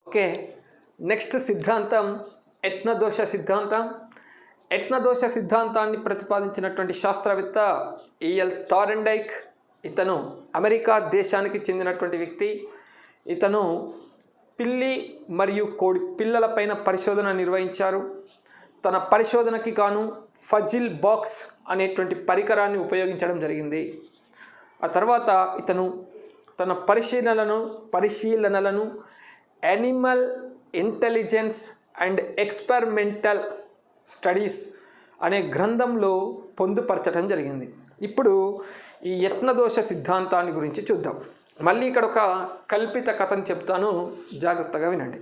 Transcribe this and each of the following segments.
Okay, next సిద్ధాంతం యత్నదోష సిద్ధాంతం. యత్నదోష సిద్ధాంతాన్ని ప్రతిపాదించినటువంటి శాస్త్రవేత్త ఈఎల్ థారెన్డైక్. ఇతను అమెరికా దేశానికి చెందినటువంటి వ్యక్తి. ఇతను పిల్లి మరియు కోడి పిల్లలపైన పరిశోధన నిర్వహించారు. తన పరిశోధనకి గాను ఫజిల్ బాక్స్ అనేటువంటి పరికరాన్ని ఉపయోగించడం జరిగింది. ఆ తర్వాత ఇతను తన పరిశీలనలను animal intelligence and experimental studies అనే గ్రంథంలో పొందుపరచడం జరిగింది. ఇప్పుడు ఈ యత్నదోష సిద్ధాంతాన్ని గురించి చూద్దాం. మళ్ళీ ఇక్కడ ఒక కల్పిత కథను చెప్తాను, జాగ్రత్తగా వినండి.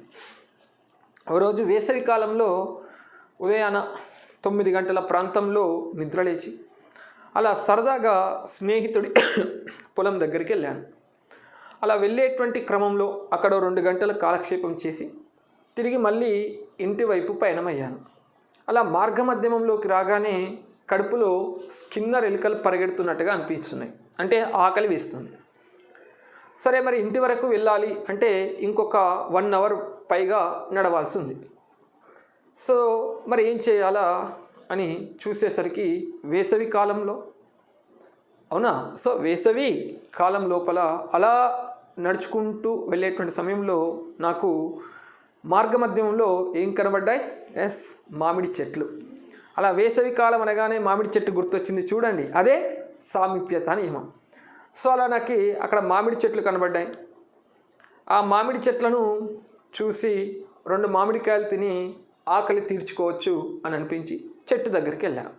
ఒకరోజు వేసవి కాలంలో ఉదయాన 9 గంటల ప్రాంతంలో నిద్రలేచి అలా సరదాగా స్నేహితుడి పొలం దగ్గరికి వెళ్ళాను. అలా వెళ్ళేటువంటి క్రమంలో అక్కడ 2 గంటల కాలక్షేపం చేసి తిరిగి మళ్ళీ ఇంటి వైపు పయనమయ్యాను. అలా మార్గమధ్యమంలోకి రాగానే కడుపులో స్కిన్నర్ ఎలుకలు పరిగెడుతున్నట్టుగా అనిపిస్తున్నాయి, అంటే ఆకలి వేస్తుంది. సరే, మరి ఇంటి వరకు వెళ్ళాలి అంటే ఇంకొక 1 అవర్ పైగా నడవాల్సి ఉంది. సో మరి ఏం చేయాలా అని చూసేసరికి వేసవి కాలంలో, అవునా, సో వేసవి కాలం లోపల అలా నడుచుకుంటూ వెళ్ళేటువంటి సమయంలో నాకు మార్గమధ్యంలో ఏం కనబడ్డాయి? మామిడి చెట్లు. అలా వేసవి కాలం అనగానే మామిడి చెట్టు గుర్తొచ్చింది చూడండి, అదే సామీప్యత నియమం. సో అలా నాకు అక్కడ మామిడి చెట్లు కనబడ్డాయి. ఆ మామిడి చెట్లను చూసి 2 మామిడికాయలు తిని ఆకలి తీర్చుకోవచ్చు అని అనిపించి చెట్టు దగ్గరికి వెళ్ళాను.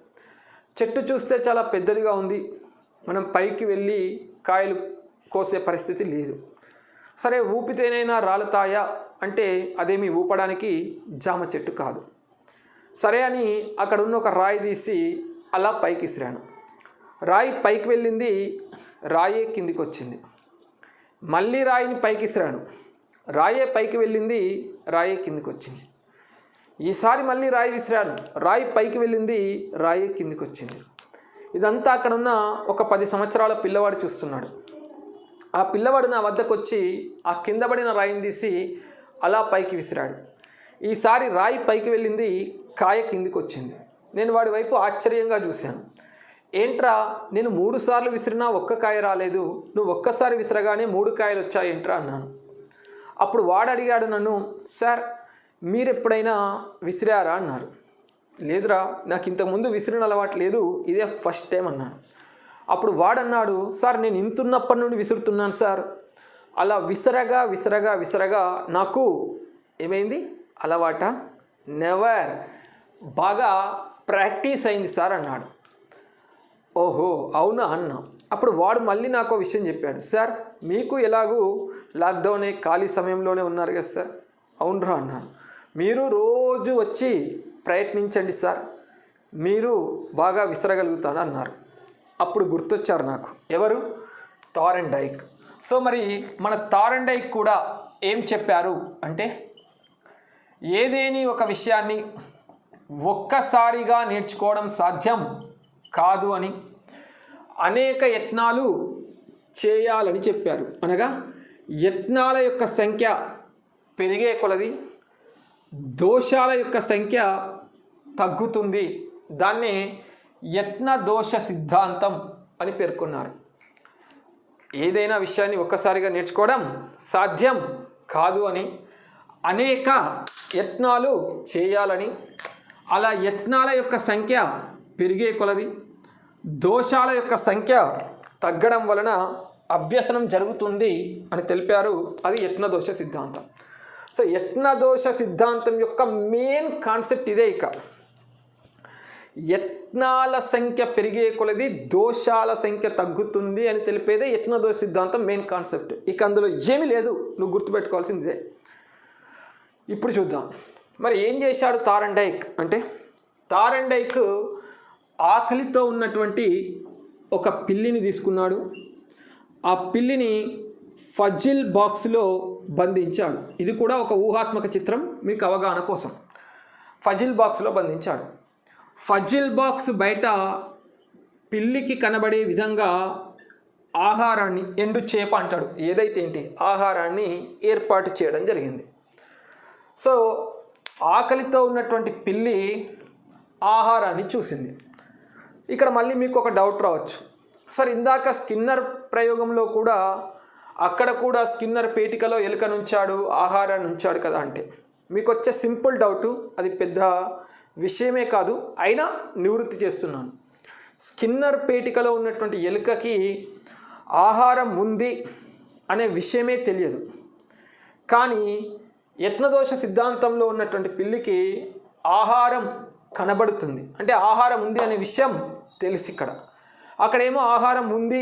చెట్టు చూస్తే చాలా పెద్దదిగా ఉంది, మనం పైకి వెళ్ళి కాయలు కోసే పరిస్థితి లేదు. సరే, ఊపితేనైనా రాలుతాయా అంటే అదేమి ఊపడానికి జామ చెట్టు కాదు. సరే అని అక్కడ ఉన్న ఒక రాయి తీసి అలా పైకి విసిరాను. రాయి పైకి వెళ్ళింది, రాయే కిందికి వచ్చింది. మళ్ళీ రాయిని పైకి విసిరాను, రాయే పైకి వెళ్ళింది, రాయే కిందికి వచ్చింది. ఈసారి మళ్ళీ రాయి విసిరాను, రాయి పైకి వెళ్ళింది, రాయే కిందికి వచ్చింది. ఇదంతా అక్కడ ఉన్న ఒక 10 సంవత్సరాల పిల్లవాడు చూస్తున్నాడు. ఆ పిల్లవాడు నా వద్దకు వచ్చి ఆ కింద పడిన రాయిని తీసి అలా పైకి విసిరాడు. ఈసారి రాయి పైకి వెళ్ళింది, కాయ కిందికి వచ్చింది. నేను వాడి వైపు ఆశ్చర్యంగా చూశాను. ఏంట్రా, నేను 3 సార్లు విసిరినా ఒక్క కాయ రాలేదు, నువ్వు ఒక్కసారి విసిరగానే 3 కాయలు వచ్చాయేంట్రా అన్నాను. అప్పుడు వాడు అడిగాడు నన్ను, సార్ మీరు ఎప్పుడైనా విసిరారా అన్నారు. లేదురా, నాకు ఇంతకుముందు విసిరిన అలవాటు లేదు, ఇదే ఫస్ట్ టైం అన్నాను. అప్పుడు వాడన్నాడు, సార్ నేను ఇంతున్నప్పటి నుండి విసురుతున్నాను సార్. అలా విసరగా విసరగా విసరగా నాకు ఏమైంది, అలవాట నెవర్, బాగా ప్రాక్టీస్ అయింది సార్ అన్నాడు. ఓహో అవునా అన్నా. అప్పుడు వాడు మళ్ళీ నాకు విషయం చెప్పాడు, సార్ మీకు ఎలాగూ లాక్డౌనే, ఖాళీ సమయంలోనే ఉన్నారు కదా సార్. అవునరా అన్నాను. మీరు రోజు వచ్చి ప్రయత్నించండి సార్, మీరు బాగా విసరగలుగుతాను అన్నారు. అప్పుడు గుర్తొచ్చారు నాకు, ఎవరు? థారెన్డైక్. సో మరి మన థారెన్డైక్ కూడా ఏం చెప్పారు అంటే, ఏదేని ఒక విషయాన్ని ఒక్కసారిగా నేర్చుకోవడం సాధ్యం కాదు అని, అనేక యత్నాలు చేయాలని చెప్పారు. అనగా యత్నాల యొక్క సంఖ్య పెరిగే కొలది దోషాల యొక్క సంఖ్య తగ్గుతుంది. దాన్నే యత్నదోష సిద్ధాంతం అని పేర్కొన్నారు. ఏదైనా విషయాన్ని ఒక్కసారిగా నేర్చుకోవడం సాధ్యం కాదు అని, అనేక యత్నాలు చేయాలని, అలా యత్నాల యొక్క సంఖ్య పెరిగే కొలది దోషాల యొక్క సంఖ్య తగ్గడం వలన అభ్యసనం జరుగుతుంది అని తెలిపారు. అది యత్నదోష సిద్ధాంతం. సో యత్నదోష సిద్ధాంతం యొక్క మెయిన్ కాన్సెప్ట్ ఇదే. ఇక యత్నాల సంఖ్య పెరిగే కొలది దోషాల సంఖ్య తగ్గుతుంది అని తెలిపేదే యత్నదోష సిద్ధాంతం మెయిన్ కాన్సెప్ట్. ఇక అందులో ఏమీ లేదు, నువ్వు గుర్తుపెట్టుకోవాల్సిందే. ఇప్పుడు చూద్దాం మరి ఏం చేశాడు థారెన్డైక్ అంటే, థారెన్డైక్ ఆకలితో ఉన్నటువంటి ఒక పిల్లిని తీసుకున్నాడు. ఆ పిల్లిని ఫజిల్ బాక్స్లో బంధించాడు. ఇది కూడా ఒక ఊహాత్మక చిత్రం మీకు అవగాహన కోసం. ఫజిల్ బాక్స్లో బంధించాడు. ఫజిల్ బాక్స్ బయట పిల్లికి కనబడే విధంగా ఆహారాన్ని, ఎండు చేప అంటాడు, ఏదైతే ఏంటి ఆహారాన్ని ఏర్పాటు చేయడం జరిగింది. సో ఆకలితో ఉన్నటువంటి పిల్లి ఆహారాన్ని చూసింది. ఇక్కడ మళ్ళీ మీకు ఒక డౌట్ రావచ్చు, సార్ ఇందాక స్కిన్నర్ ప్రయోగంలో కూడా అక్కడ కూడా స్కిన్నర్ పేటికలో ఎలుకను ఉంచాడు, ఆహారాన్ని ఉంచాడు కదా అంటే మీకు వచ్చే సింపుల్ డౌటు, అది పెద్ద విషయమే కాదు, అయినా నివృత్తి చేస్తున్నాను. స్కిన్నర్ పేటికలో ఉన్నటువంటి ఎలుకకి ఆహారం ఉంది అనే విషయమే తెలియదు, కానీ యత్నదోష సిద్ధాంతంలో ఉన్నటువంటి పిల్లికి ఆహారం కనబడుతుంది. అంటే ఆహారం ఉంది అనే విషయం తెలుసు. అక్కడేమో ఆహారం ఉంది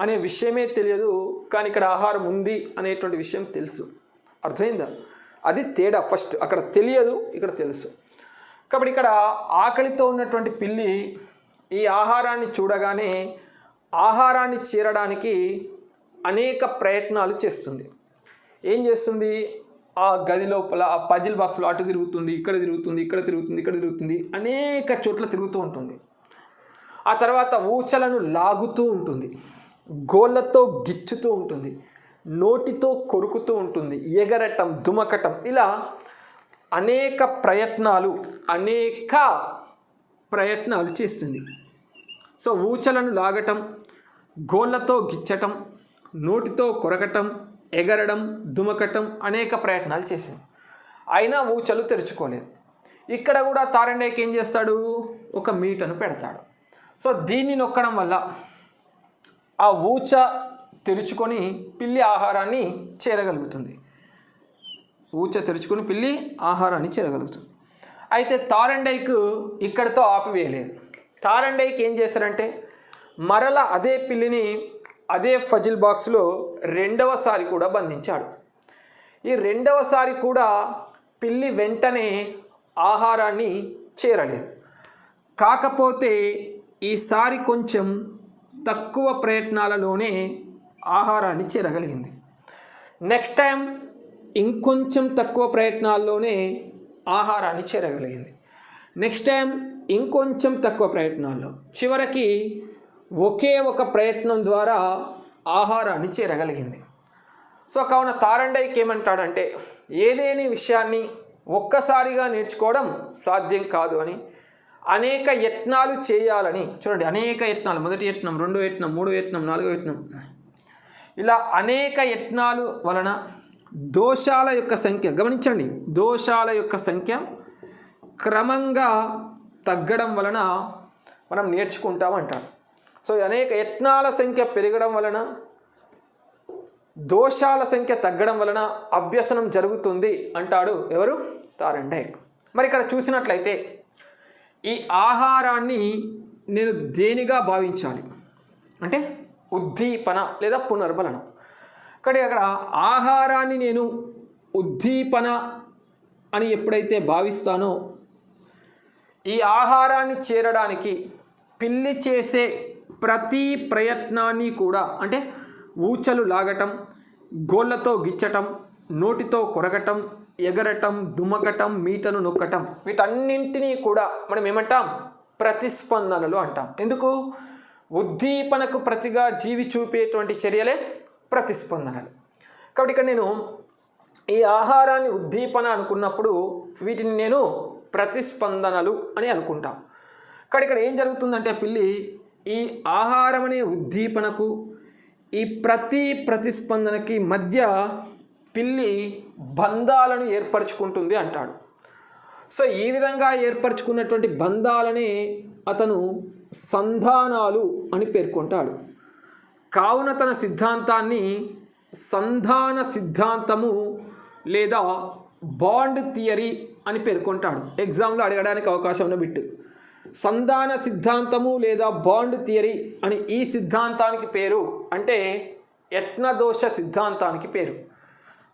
అనే విషయమే తెలియదు, కానీ ఇక్కడ ఆహారం ఉంది అనేటువంటి విషయం తెలుసు. అర్థమైందా? అది తేడా. ఫస్ట్ అక్కడ తెలియదు, ఇక్కడ తెలుసు. కాబట్టి ఇక్కడ ఆకలితో ఉన్నటువంటి పిల్లి ఈ ఆహారాన్ని చూడగానే ఆహారాన్ని చేరడానికి అనేక ప్రయత్నాలు చేస్తుంది. ఏం చేస్తుంది? ఆ గది లోపల ఆ పజిల్ బాక్స్లో అటు తిరుగుతుంది, ఇక్కడ తిరుగుతుంది, ఇక్కడ తిరుగుతుంది, ఇక్కడ తిరుగుతుంది, అనేక చోట్ల తిరుగుతూ ఉంటుంది. ఆ తర్వాత ఊచలను లాగుతూ ఉంటుంది, గోళ్ళతో గిచ్చుతూ ఉంటుంది, నోటితో కొరుకుతూ ఉంటుంది, ఎగరటం, దుమకటం, ఇలా అనేక ప్రయత్నాలు చేస్తుంది. సో ఊచలను లాగటం, గోళ్ళతో గిచ్చటం, నోటితో కొరకటం, ఎగరడం, దుమకటం, అనేక ప్రయత్నాలు చేసింది. అయినా ఊచలు తెరుచుకోలేదు. ఇక్కడ కూడా తారండేకి ఏం చేస్తాడు? ఒక మీటను పెడతాడు. సో దీన్ని నొక్కడం వల్ల ఆ ఊచ తెరుచుకొని పిల్లి ఆహారాన్ని చేరగలుగుతుంది. ఊచ తెరుచుకొని పిల్లి ఆహారాన్ని చేరగలుగుతుంది. అయితే తారండైక్ ఇక్కడితో ఆపివేయలేదు. తారండైక్ ఏం చేశారంటే మరల అదే పిల్లిని అదే ఫజిల్ బాక్స్లో రెండవసారి కూడా బంధించాడు. ఈ రెండవసారి కూడా పిల్లి వెంటనే ఆహారాన్ని చేరలేదు. కాకపోతే ఈసారి కొంచెం తక్కువ ప్రయత్నాలలోనే ఆహారాన్ని చేరగలిగింది. నెక్స్ట్ టైం ఇంకొంచెం తక్కువ ప్రయత్నాల్లోనే ఆహారాన్ని చేరగలిగింది. నెక్స్ట్ టైం ఇంకొంచెం తక్కువ ప్రయత్నాల్లో, చివరికి ఒకే ఒక ప్రయత్నం ద్వారా ఆహారాన్ని చేరగలిగింది. సో కావున తారండైకి ఏమంటాడంటే ఏదేని విషయాన్ని ఒక్కసారిగా నేర్చుకోవడం సాధ్యం కాదు అని, అనేక యత్నాలు చేయాలని. చూడండి, అనేక యత్నాలు, మొదటి యత్నం, రెండో యత్నం, మూడో యత్నం, నాలుగో యత్నం, ఇలా అనేక యత్నాలు వలన దోషాల యొక్క సంఖ్య, గమనించండి, దోషాల యొక్క సంఖ్య క్రమంగా తగ్గడం వలన మనం నేర్చుకుంటామంటారు. సో అనేక యత్నాల సంఖ్య పెరగడం వలన, దోషాల సంఖ్య తగ్గడం వలన అభ్యసనం జరుగుతుంది అంటాడు ఎవరు? తారండైక్. మరి ఇక్కడ చూసినట్లయితే ఈ ఆహారాన్ని నేను దేనిగా భావించాలి అంటే ఉద్దీపన లేదా పునర్బలనం. కానీ అక్కడ ఆహారాన్ని నేను ఉద్దీపన అని ఎప్పుడైతే భావిస్తానో, ఈ ఆహారాన్ని చేరడానికి పిల్లి చేసే ప్రతి ప్రయత్నాన్ని కూడా, అంటే ఊచలు లాగటం, గోళ్ళతో గిచ్చటం, నోటితో కొరగటం, ఎగరటం, దుమకటం, మీటను నొక్కటం, వీటన్నింటినీ కూడా మనం ఏమంటాం? ప్రతిస్పందనలు అంటాం. ఎందుకు? ఉద్దీపనకు ప్రతిగా జీవి చూపేటువంటి చర్యలే ప్రతిస్పందనలు. కాబట్టి ఇక్కడ నేను ఈ ఆహారాన్ని ఉద్దీపన అనుకున్నప్పుడు వీటిని నేను ప్రతిస్పందనలు అని అనుకుంటాం. కానీ ఇక్కడ ఏం జరుగుతుందంటే పిల్లి ఈ ఆహారం అనే ఉద్దీపనకు, ఈ ప్రతిస్పందనకి మధ్య పిల్లి బంధాలను ఏర్పరచుకుంటుంది అంటాడు. సో ఈ విధంగా ఏర్పరచుకున్నటువంటి బంధాలనే అతను సంధానాలు అని పేర్కొంటాడు. కావున తన సిద్ధాంతాన్ని సంధాన సిద్ధాంతము లేదా బాండ్ థియరీ అని పేర్కొంటాడు. ఎగ్జామ్లో అడగడానికి అవకాశం ఉన్న బిట్టు. సంధాన సిద్ధాంతము లేదా బాండ్ థియరీ అని ఈ సిద్ధాంతానికి పేరు. అంటే యత్నదోష సిద్ధాంతానికి పేరు.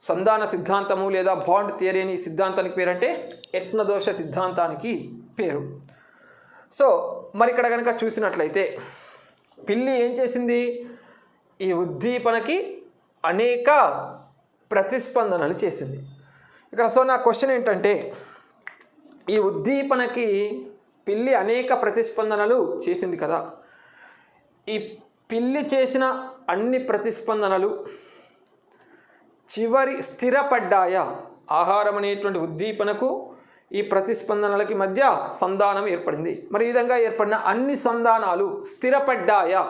సంధాన సిద్ధాంతము లేదా బాండ్ థియరీ అని సిద్ధాంతానికి పేరు, అంటే యత్నదోష సిద్ధాంతానికి పేరు. సో మరి ఇక్కడ కనుక చూసినట్లయితే పిల్లి ఏం చేసింది? ఈ ఉద్దీపనకి అనేక ప్రతిస్పందనలు చేసింది. ఇక్కడ సో నా క్వశ్చన్ ఏంటంటే, ఈ ఉద్దీపనకి పిల్లి అనేక ప్రతిస్పందనలు చేసింది కదా, ఈ పిల్లి చేసిన అన్ని ప్రతిస్పందనలు చివరి స్థిరపడ్డాయా? ఆహారం అనేటువంటి ఉద్దీపనకు ఈ ప్రతిస్పందనలకి మధ్య సంధానం ఏర్పడింది. మరి ఈ విధంగా ఏర్పడిన అన్ని సంధానాలు స్థిరపడ్డాయా?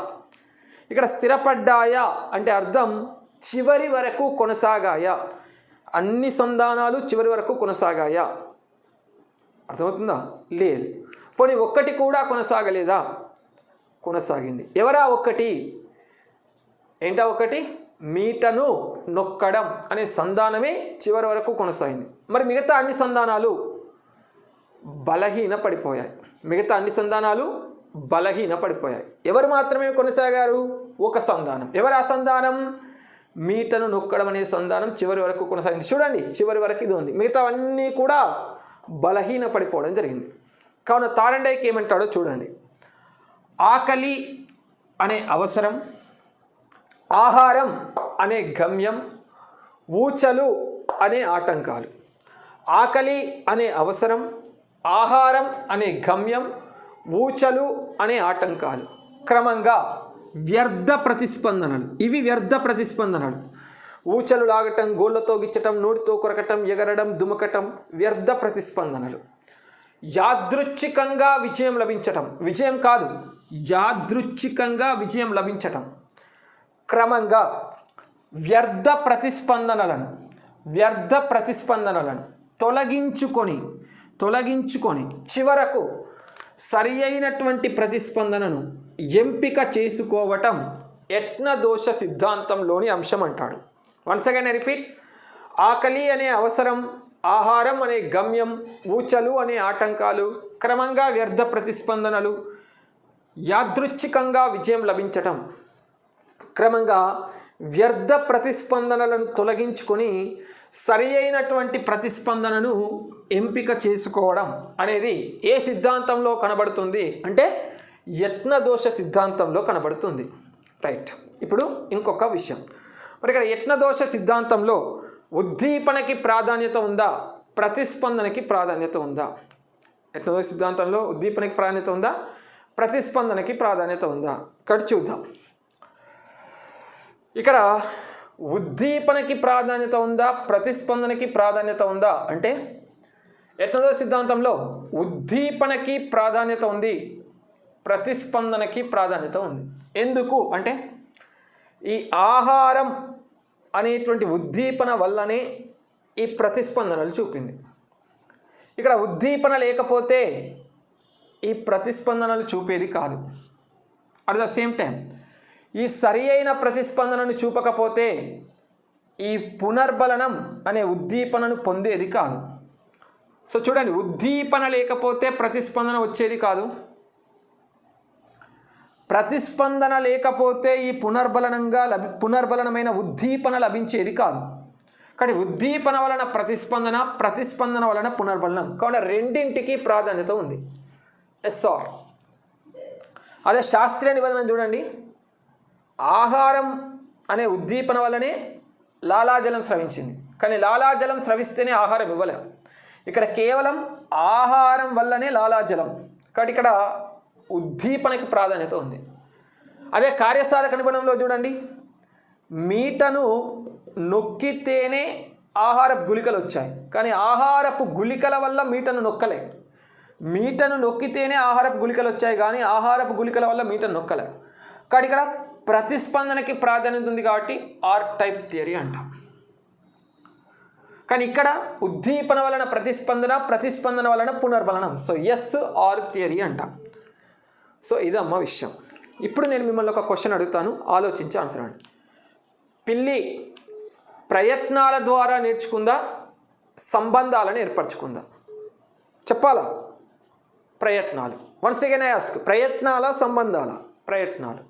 ఇక్కడ స్థిరపడ్డాయా అంటే అర్థం చివరి వరకు కొనసాగాయా? అన్ని సంధానాలు చివరి వరకు కొనసాగాయా? అర్థమవుతుందా? లేదు. పోనీ ఒక్కటి కూడా కొనసాగలేదా? కొనసాగింది. ఎవరా ఒక్కటి? ఏంటా ఒకటి? మీటను నొక్కడం అనే సంధానమే చివరి వరకు కొనసాగింది. మరి మిగతా అన్ని సంధానాలు బలహీన పడిపోయాయి. మిగతా అన్ని సంధానాలు బలహీన పడిపోయాయి. ఎవరు మాత్రమే కొనసాగారు? ఒక సంధానం. ఎవరు ఆ సంధానం? మీటను నొక్కడం అనే సంధానం చివరి వరకు కొనసాగింది. చూడండి, చివరి వరకు ఇది ఉంది. మిగతా అన్నీ కూడా బలహీన పడిపోవడం జరిగింది. కావున థారండైక్ ఏమంటాడో చూడండి. ఆకలి అనే అవసరం, ఆహారం అనే గమ్యం, ఊచలు అనే ఆటంకాలు. ఆకలి అనే అవసరం, ఆహారం అనే గమ్యం, ఊచలు అనే ఆటంకాలు క్రమంగా వ్యర్థ ప్రతిస్పందనలు. ఇవి వ్యర్థ ప్రతిస్పందనలు. ఊచలు లాగటం, గోళ్ళతో గిచ్చటం, నోటితో కొరకటం, ఎగరడం, దుమకటం వ్యర్థ ప్రతిస్పందనలు. యాదృచ్ఛికంగా విజయం లభించటం, విజయం కాదు, యాదృచ్ఛికంగా విజయం లభించటం. క్రమంగా వ్యర్థ ప్రతిస్పందనలను తొలగించుకొని చివరకు సరి అయినటువంటి ప్రతిస్పందనను ఎంపిక చేసుకోవటం యత్నదోష సిద్ధాంతంలోని అంశం అంటాడు. Once again I repeat. ఆకలి అనే అవసరం, ఆహారం అనే గమ్యం, ఊచలు అనే ఆటంకాలు, క్రమంగా వ్యర్థ ప్రతిస్పందనలు, యాదృచ్ఛికంగా విజయం లభించటం. క్రమంగా వ్యర్థ ప్రతిస్పందనలను తొలగించుకొని సరి అయినటువంటి ప్రతిస్పందనను ఎంపిక చేసుకోవడం అనేది ఏ సిద్ధాంతంలో కనబడుతుంది అంటే యత్నదోష సిద్ధాంతంలో కనబడుతుంది. రైట్. ఇప్పుడు ఇంకొక విషయం. మరి ఇక్కడ యత్నదోష సిద్ధాంతంలో ఉద్దీపనకి ప్రాధాన్యత ఉందా, ప్రతిస్పందనకి ప్రాధాన్యత ఉందా? యత్నదోష సిద్ధాంతంలో ఉద్దీపనకి ప్రాధాన్యత ఉందా, ప్రతిస్పందనకి ప్రాధాన్యత ఉందా? ఇక్కడ చూద్దాం. ఇక్కడ ఉద్దీపనకి ప్రాధాన్యత ఉందా, ప్రతిస్పందనకి ప్రాధాన్యత ఉందా అంటే యత్నదోష సిద్ధాంతంలో ఉద్దీపనకి ప్రాధాన్యత ఉంది, ప్రతిస్పందనకి ప్రాధాన్యత ఉంది. ఎందుకు అంటే ఈ ఆహారం అనేటువంటి ఉద్దీపన వల్లనే ఈ ప్రతిస్పందనలు చూపింది. ఇక్కడ ఉద్దీపన లేకపోతే ఈ ప్రతిస్పందనలు చూపేది కాదు. అట్ ద సేమ్ టైం ఈ సరి అయిన ప్రతిస్పందనను చూపకపోతే ఈ పునర్బలనం అనే ఉద్దీపనను పొందేది కాదు. సో చూడండి, ఉద్దీపన లేకపోతే ప్రతిస్పందన వచ్చేది కాదు, ప్రతిస్పందన లేకపోతే ఈ పునర్బలనమైన ఉద్దీపన లభించేది కాదు. కానీ ఉద్దీపన వలన ప్రతిస్పందన, ప్రతిస్పందన వలన పునర్బలనం. కావున రెండింటికి ప్రాధాన్యత ఉంది. ఎస్ఆర్. అదే శాస్త్రీయ నిబంధన చూడండి. ఆహారం అనే ఉద్దీపన వల్లనే లాలాజలం స్రవించింది, కానీ లాలాజలం స్రవిస్తేనే ఆహారం ఇవ్వలేము. ఇక్కడ కేవలం ఆహారం వల్లనే లాలాజలం, కాబట్టి ఇక్కడ ఉద్దీపనకి ప్రాధాన్యత ఉంది. అదే కార్యసాధక నిబంధనలో చూడండి, మీటను నొక్కితేనే ఆహారపు గుళికలు వచ్చాయి, కానీ ఆహారపు గుళికల వల్ల మీటను నొక్కలే. మీటను నొక్కితేనే ఆహారపు గుళికలు వచ్చాయి, కానీ ఆహారపు గుళికల వల్ల మీటను నొక్కలే. కాబట్టి ఇక్కడ ప్రతిస్పందనకి ప్రాధాన్యత ఉంది కాబట్టి ఆర్ టైప్ థియరీ అంటాం. కానీ ఇక్కడ ఉద్దీపన వలన ప్రతిస్పందన, ప్రతిస్పందన వలన పునర్బలనం. సో ఎస్ ఆర్ థియరీ అంటాం. సో ఇదమ్మ విషయం. ఇప్పుడు నేను మిమ్మల్ని ఒక క్వశ్చన్ అడుగుతాను, ఆలోచించి ఆన్సర్ అండి. పిల్లి ప్రయత్నాల ద్వారా నేర్చుకుందా, సంబంధాలను ఏర్పరచుకుందా? చెప్పాలా? ప్రయత్నాలు. వన్స్ అగైన్ ఐ ఆస్క్, ప్రయత్నాల సంబంధాల?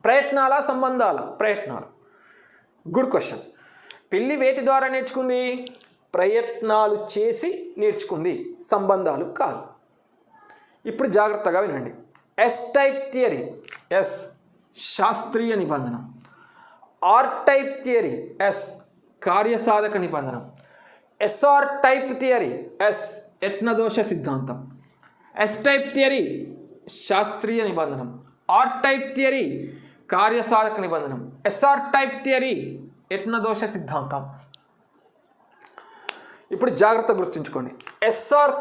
ప్రయత్నాల సంబంధాల? ప్రయత్నాలు. Good question. పిల్లి వేటి ద్వారా నేర్చుకుంది? ప్రయత్నాలు చేసి నేర్చుకుంది, సంబంధాలు కాదు. ఇప్పుడు జాగ్రత్తగా వినండి. ఎస్ టైప్ థియరీ, ఎస్ శాస్త్రీయ నిబంధన. ఆర్ టైప్ థియరీ, ఎస్ కార్యసాధక నిబంధన. ఎస్ఆర్ టైప్ థియరీ, ఎస్ యత్నదోష సిద్ధాంతం. ఎస్ టైప్ థియరీ శాస్త్రీయ నిబంధనం. ఆర్ టైప్ థియరీ కార్యసాధక నిబంధనం. ఎస్ఆర్ టైప్ థియరీ యత్నదోష సిద్ధాంతం. ఇప్పుడు ఇప్పుడు జాగ్రత్త గుర్తుంచుకోండి. ఎస్ఆర్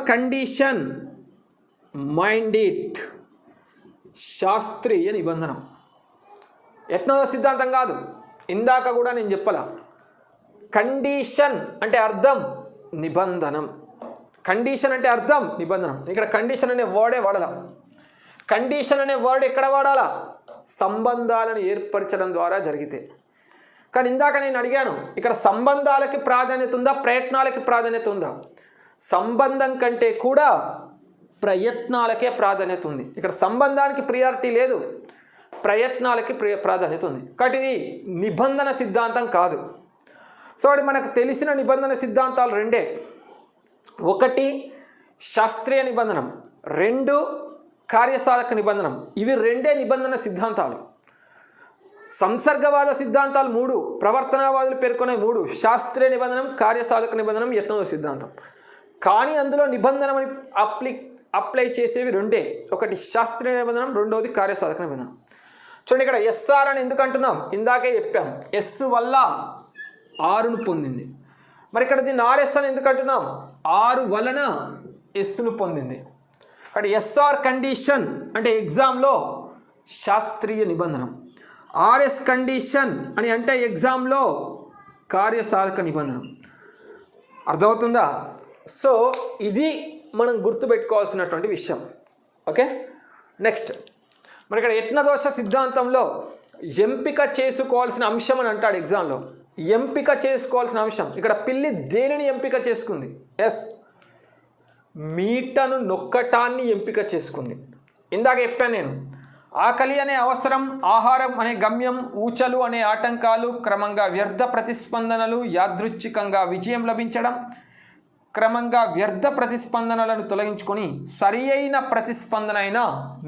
కండిషన్ మైండ్ ఇట్ శాస్త్రీయ నిబంధనం. యత్నదోష సిద్ధాంతం కాదు, ఇందాక కూడా నేను చెప్పలా. కండిషన్ అంటే అర్థం నిబంధనం. కండిషన్ అంటే అర్థం నిబంధనం. ఇక్కడ కండిషన్ అనే వర్డే వాడాల. కండిషన్ అనే వర్డ్ ఎక్కడ వాడాలా? సంబంధాలను ఏర్పరచడం ద్వారా జరిగితే. కానీ ఇందాక నేను అడిగాను, ఇక్కడ సంబంధాలకి ప్రాధాన్యత ఉందా, ప్రయత్నాలకి ప్రాధాన్యత ఉందా? సంబంధం కంటే కూడా ప్రయత్నాలకే ప్రాధాన్యత ఉంది. ఇక్కడ సంబంధానికి ప్రియారిటీ లేదు, ప్రయత్నాలకి ప్రాధాన్యత ఉంది. కాబట్టి ఇది నిబంధన సిద్ధాంతం కాదు. సో అది మనకు తెలిసిన నిబంధన సిద్ధాంతాలు రెండే. ఒకటి శాస్త్రీయ నిబంధనం, రెండు కార్యసాధక నిబంధనం. ఇవి రెండే నిబంధన సిద్ధాంతాలు. సంసర్గవాద సిద్ధాంతాలు మూడు, ప్రవర్తనవాదులు పేర్కొనే మూడు: శాస్త్రీయ నిబంధనం, కార్యసాధక నిబంధనం, యత్నదోష సిద్ధాంతం. కానీ అందులో నిబంధనని అప్లై చేసేవి రెండే. ఒకటి శాస్త్రీయ నిబంధనం, రెండవది కార్యసాధక నిబంధనం. చూడండి, ఇక్కడ ఎస్ఆర్ అని ఎందుకు అంటున్నాం? ఇందాకే చెప్పాం, ఎస్ వల్ల ఆరును పొందింది. మరి ఇక్కడ దీన్ని ఆర్ఎస్ అని ఎందుకు అంటున్నాం? ఆరు వలన ఎస్ను పొందింది. అక్కడ ఎస్ఆర్ కండిషన్ అంటే ఎగ్జామ్లో శాస్త్రీయ నిబంధనం, ఆర్ఎస్ కండిషన్ అని అంటే ఎగ్జామ్లో కార్యసాధక నిబంధనం. అర్థమవుతుందా? సో ఇది మనం గుర్తుపెట్టుకోవాల్సినటువంటి విషయం. ఓకే, నెక్స్ట్ మరి ఇక్కడ యత్నదోష సిద్ధాంతంలో ఎంపిక చేసుకోవాల్సిన అంశం అని అంటాడు ఎగ్జామ్లో. ఎంపిక చేసుకోవాల్సిన అంశం ఇక్కడ పిల్లి దేనిని ఎంపిక చేసుకుంది? ఎస్, మీటను నొక్కటాన్ని ఎంపిక చేసుకుంది. ఇందాక చెప్పాను నేను, ఆకలి అనే అవసరం, ఆహారం అనే గమ్యం, ఊచలు అనే ఆటంకాలు, క్రమంగా వ్యర్థ ప్రతిస్పందనలు, యాదృచ్ఛికంగా విజయం లభించడం, క్రమంగా వ్యర్థ ప్రతిస్పందనలను తొలగించుకొని సరి అయిన ప్రతిస్పందన అయిన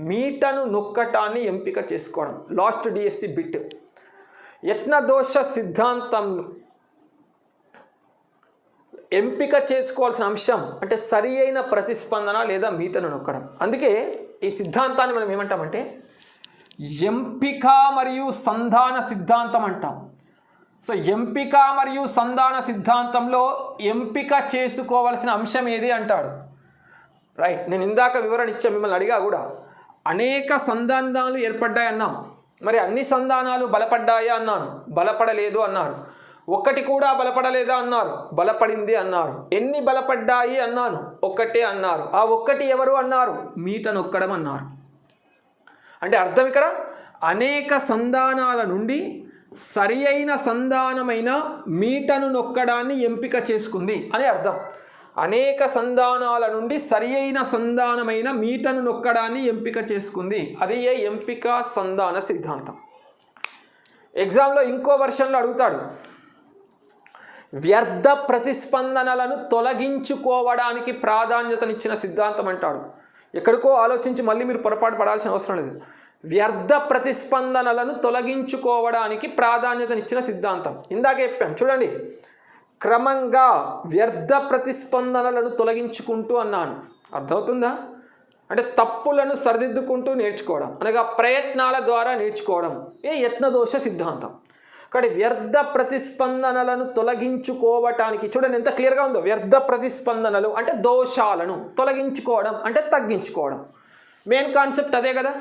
మీటను నొక్కటాన్ని ఎంపిక చేసుకోవడం. Last DSC bit. యత్నదోష సిద్ధాంతం ఎంపిక చేసుకోవాల్సిన అంశం అంటే సరి అయిన ప్రతిస్పందన లేదా మీటను నొక్కడం. అందుకే ఈ సిద్ధాంతాన్ని మనం ఏమంటామంటే ఎంపిక మరియు సంధాన సిద్ధాంతం అంటాం. సో ఎంపిక మరియు సంధాన సిద్ధాంతంలో ఎంపిక చేసుకోవాల్సిన అంశం ఏది అంటాడు. రైట్, నేను ఇందాక వివరణ ఇచ్చాను, మిమ్మల్ని అడిగా కూడా. అనేక సంధానాలు ఏర్పడ్డాయి అన్నాం. మరి అన్ని సంధానాలు బలపడ్డాయా అన్నాను, బలపడలేదు అన్నారు. ఒక్కటి కూడా బలపడలేదా అన్నారు, బలపడింది అన్నారు. ఎన్ని బలపడ్డాయి అన్నాను, ఒక్కటే అన్నారు. ఆ ఒక్కటి ఎవరు అన్నారు? మీట నొక్కడం అన్నారు. అంటే అర్థం ఇక్కడ అనేక సంధానాల నుండి సరి అయిన సంధానమైన మీటను నొక్కడాన్ని ఎంపిక చేసుకుంది అని అర్థం. అనేక సంధానాల నుండి సరి అయిన సంధానమైన మీటను నొక్కడాన్ని ఎంపిక చేసుకుంది. అది ఏ ఎంపిక సంధాన సిద్ధాంతం. ఎగ్జామ్లో ఇంకో వర్షన్లో అడుగుతాడు, వ్యర్థ ప్రతిస్పందనలను తొలగించుకోవడానికి ప్రాధాన్యతనిచ్చిన సిద్ధాంతం అంటాడు. ఎక్కడికో ఆలోచించి మళ్ళీ మీరు పొరపాటు పడాల్సిన అవసరం లేదు. వ్యర్థ ప్రతిస్పందనలను తొలగించుకోవడానికి ప్రాధాన్యతనిచ్చిన సిద్ధాంతం. ఇందాక చెప్పాం చూడండి, క్రమంగా వ్యర్థ ప్రతిస్పందనలను తొలగించుకుంటూ అన్నాను. అర్థమవుతుందా? అంటే తప్పులను సరిదిద్దుకుంటూ నేర్చుకోవడం, అనగా ప్రయత్నాల ద్వారా నేర్చుకోవడం ఏ యత్నదోష సిద్ధాంతం. కాబట్టి వ్యర్థ ప్రతిస్పందనలను తొలగించుకోవటానికి చూడండి ఎంత క్లియర్గా ఉందో. వ్యర్థ ప్రతిస్పందనలు అంటే దోషాలను, తొలగించుకోవడం అంటే తగ్గించుకోవడం. మెయిన్ కాన్సెప్ట్ అదే కదా,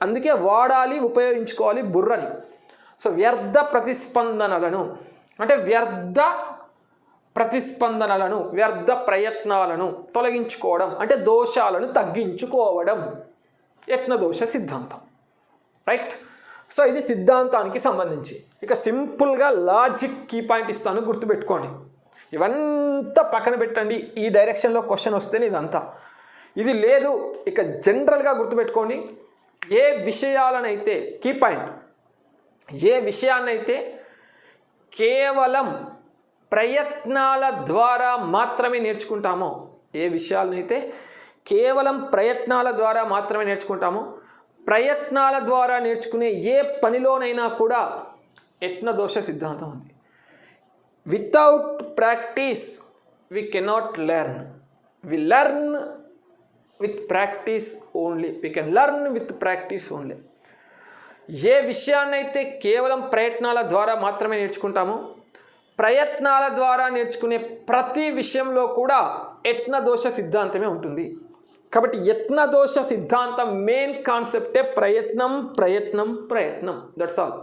అందుకే వాడాలి, ఉపయోగించుకోవాలి బుర్రని. సో వ్యర్థ ప్రతిస్పందనలను అంటే వ్యర్థ ప్రతిస్పందనలను, వ్యర్థ ప్రయత్నాలను తొలగించుకోవడం అంటే దోషాలను తగ్గించుకోవడం యత్నదోష సిద్ధాంతం. రైట్. సో ఇది సిద్ధాంతానికి సంబంధించి. ఇక సింపుల్గా లాజిక్ కీ పాయింట్ ఇస్తాను, గుర్తుపెట్టుకోండి. ఇవంతా పక్కన పెట్టండి, ఈ డైరెక్షన్లో క్వశ్చన్ వస్తేనే ఇదంతా. ఇది లేదు, ఇక జనరల్గా గుర్తుపెట్టుకోండి. ఏ విషయాలనైతే కీ పాయింట్, ఏ విషయాన్నైతే కేవలం ప్రయత్నాల ద్వారా మాత్రమే నేర్చుకుంటామో, ఏ విషయాలనైతే కేవలం ప్రయత్నాల ద్వారా మాత్రమే నేర్చుకుంటామో, ప్రయత్నాల ద్వారా నేర్చుకునే ఏ పనిలోనైనా కూడా యత్నదోష సిద్ధాంతం ఉంది. Without practice we cannot learn, we learn with practice only, we can learn with practice only. ఏ విషయాన్నైతే కేవలం ప్రయత్నాల ద్వారా మాత్రమే నేర్చుకుంటామో, ప్రయత్నాల ద్వారా నేర్చుకునే ప్రతి విషయంలో కూడా యత్న దోష సిద్ధాంతమే ఉంటుంది. కాబట్టి యత్న దోష సిద్ధాంతం మెయిన్ కాన్సెప్టే ప్రయత్నం ప్రయత్నం ప్రయత్నం. That's all.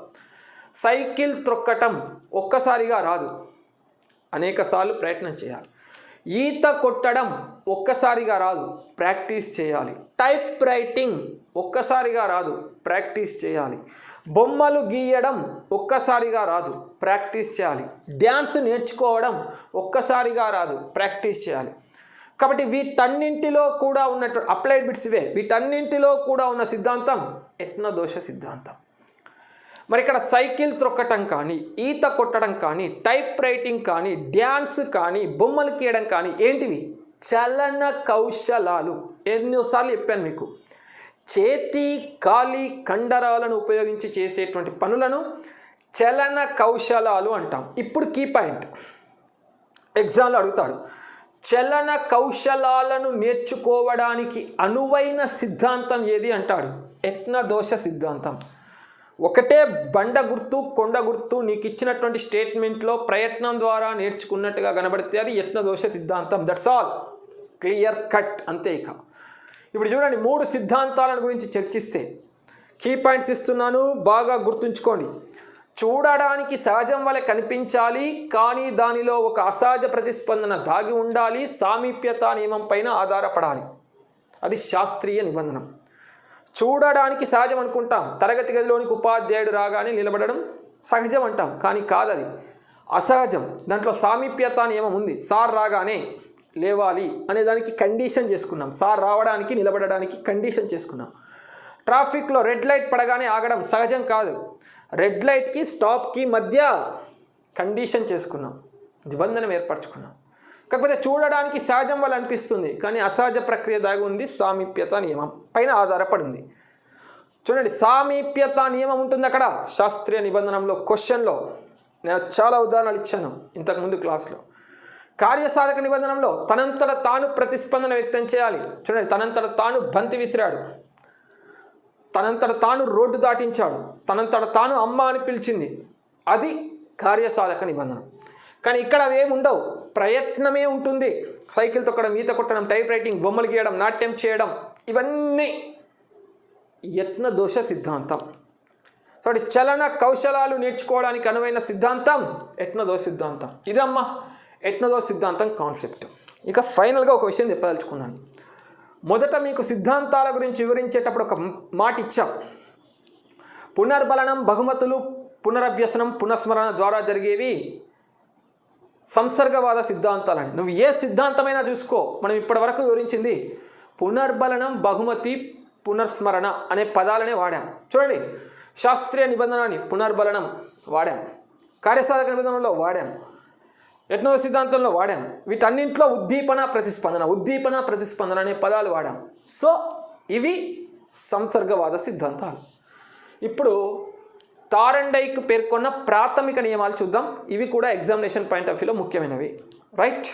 సైకిల్ త్రొక్కటం ఒక్కసారిగా రాదు, అనేక సార్లు ప్రయత్నం చేయాలి. ఈత కొట్టడం ఒక్కసారిగా రాదు, ప్రాక్టీస్ చేయాలి. టైప్ రైటింగ్ ఒక్కసారిగా రాదు, ప్రాక్టీస్ చేయాలి. బొమ్మలు గీయడం ఒక్కసారిగా రాదు, ప్రాక్టీస్ చేయాలి. డ్యాన్స్ నేర్చుకోవడం ఒక్కసారిగా రాదు, ప్రాక్టీస్ చేయాలి. కాబట్టి వీటన్నింటిలో కూడా ఉన్నటువంటి అప్లైడ్ బిట్స్ ఇవే. వీటన్నింటిలో కూడా ఉన్న సిద్ధాంతం యత్న దోష సిద్ధాంతం. మరి ఇక్కడ సైకిల్ త్రొక్కటం కానీ, ఈత కొట్టడం కానీ, టైప్ రైటింగ్ కానీ, డ్యాన్స్ కానీ, బొమ్మలు గీయడం కానీ ఏంటివి? చలన కౌశలాలు. ఎన్నోసార్లు చెప్పాను మీకు, చేతి కాలి కండరాలను ఉపయోగించి చేసేటువంటి పనులను చలన కౌశలాలు అంటాం. ఇప్పుడు కీ పాయింట్, ఎగ్జామ్లో అడుగుతాడు, చలన కౌశలాలను నేర్చుకోవడానికి అనువైన సిద్ధాంతం ఏది అంటాడు? యత్న దోష సిద్ధాంతం. ఒకటే బండ గుర్తు కొండ గుర్తు నీకు ఇచ్చినటువంటి స్టేట్మెంట్లో ప్రయత్నం ద్వారా నేర్చుకున్నట్టుగా కనబడితే అది యత్న దోష సిద్ధాంతం. దట్స్ ఆల్, క్లియర్ కట్, అంతే. ఇక ఇప్పుడు చూడండి, 3 సిద్ధాంతాలను గురించి చర్చిస్తే కీ పాయింట్స్ ఇస్తున్నాను, బాగా గుర్తుంచుకోండి. చూడడానికి సహజం వలె కనిపించాలి, కానీ దానిలో ఒక అసహజ ప్రతిస్పందన దాగి ఉండాలి, సామీప్యతా నియమం పైన ఆధారపడాలి. అది శాస్త్రీయ నిబంధన. చూడడానికి సహజం అనుకుంటాం, తరగతి గదిలోనికి ఉపాధ్యాయుడు రాగానే నిలబడడం సహజం అంటాం, కానీ కాదది అసహజం. దాంట్లో సామీప్యతా నియమం ఉంది. సార్ రాగానే లేవాలి అనే దానికి కండిషన్ చేసుకున్నాం, సార్ రావడానికి నిలబడడానికి కండిషన్ చేసుకున్నాం. ట్రాఫిక్లో రెడ్ లైట్ పడగానే ఆగడం సహజం కాదు, రెడ్ లైట్కి స్టాప్కి మధ్య కండిషన్ చేసుకున్నాం, నిబంధన ఏర్పరచుకున్నాం. కాకపోతే చూడడానికి సహజం వల్ల అనిపిస్తుంది, కానీ అసహజ ప్రక్రియ దాగి ఉంది, సామీప్యత నియమం పైన ఆధారపడింది. చూడండి, సామీప్యత నియమం ఉంటుంది అక్కడ శాస్త్రీయ నిబంధనలో. క్వశ్చన్లో నేను చాలా ఉదాహరణలు ఇచ్చాను ఇంతకుముందు క్లాస్లో. కార్యసాధక నిబంధనలో తనంతట తాను ప్రతిస్పందన వ్యక్తం చేయాలి. చూడండి, తనంతట తాను బంతి విసిరాడు, తనంతట తాను రోడ్డు దాటించాడు, తనంతట తాను అమ్మ అని పిలిచింది, అది కార్యసాధక నిబంధన. కానీ ఇక్కడ అవేమి ఉండవు, ప్రయత్నమే ఉంటుంది. సైకిల్ తొక్కడం, ఈత కొట్టడం, టైప్ రైటింగ్, బొమ్మలు గీయడం, నాట్యం చేయడం, ఇవన్నీ యత్న దోష సిద్ధాంతం. కాబట్టి చలన కౌశలాలు నేర్చుకోవడానికి అనువైన సిద్ధాంతం యత్న దోష సిద్ధాంతం. ఇదమ్మా యత్న దోష సిద్ధాంతం కాన్సెప్ట్. ఇక ఫైనల్గా ఒక విషయం చెప్పదలుచుకున్నాను. మొదట మీకు సిద్ధాంతాల గురించి వివరించేటప్పుడు ఒక మాట ఇచ్చాం. పునర్బలనం, బహుమతులు, పునరభ్యసనం, పునఃస్మరణ ద్వారా జరిగేవి సంసర్గవాద సిద్ధాంతాలని. నువ్వు ఏ సిద్ధాంతమైనా చూసుకో, మనం ఇప్పటివరకు వివరించింది పునర్బలనం, బహుమతి, పునఃస్మరణ అనే పదాలనే వాడాం. చూడండి, శాస్త్రీయ నిబంధనని పునర్బలనం వాడాం, కార్యసాధక నిబంధనలో వాడాం, యత్న సిద్ధాంతంలో వాడాం. వీటన్నింటిలో ఉద్దీపన ప్రతిస్పందన, ఉద్దీపన ప్రతిస్పందన అనే పదాలు వాడాం. సో ఇవి సంసర్గవాద సిద్ధాంతాలు. ఇప్పుడు తారండైక్ పేర్కొన్న ప్రాథమిక నియమాలు చూద్దాం. ఇవి కూడా ఎగ్జామినేషన్ పాయింట్ ఆఫ్ వ్యూలో ముఖ్యమైనవి. రైట్.